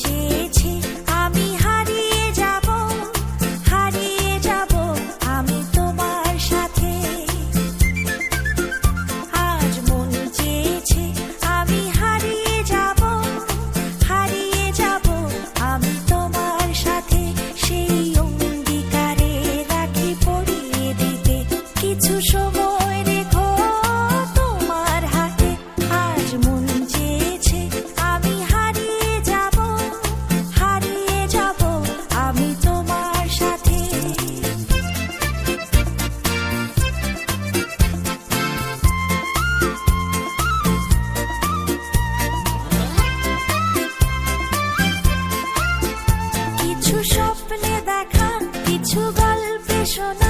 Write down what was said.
চেয়েছে আমি হারিয়ে যাব আমি তোমার সাথে। আজ মন চেয়েছে আমি হারিয়ে যাব আমি তোমার সাথে। সেই অঙ্গীকারে রাখি পরিয়ে দিতে কিছু সময় রেখো তোমার হাতে। আজ মন চেয়েছে আমি হারিয়ে যাব আমি তোমার সাথে। কিছু স্বপ্নে দেখা, কিছু গল্পে শোনা,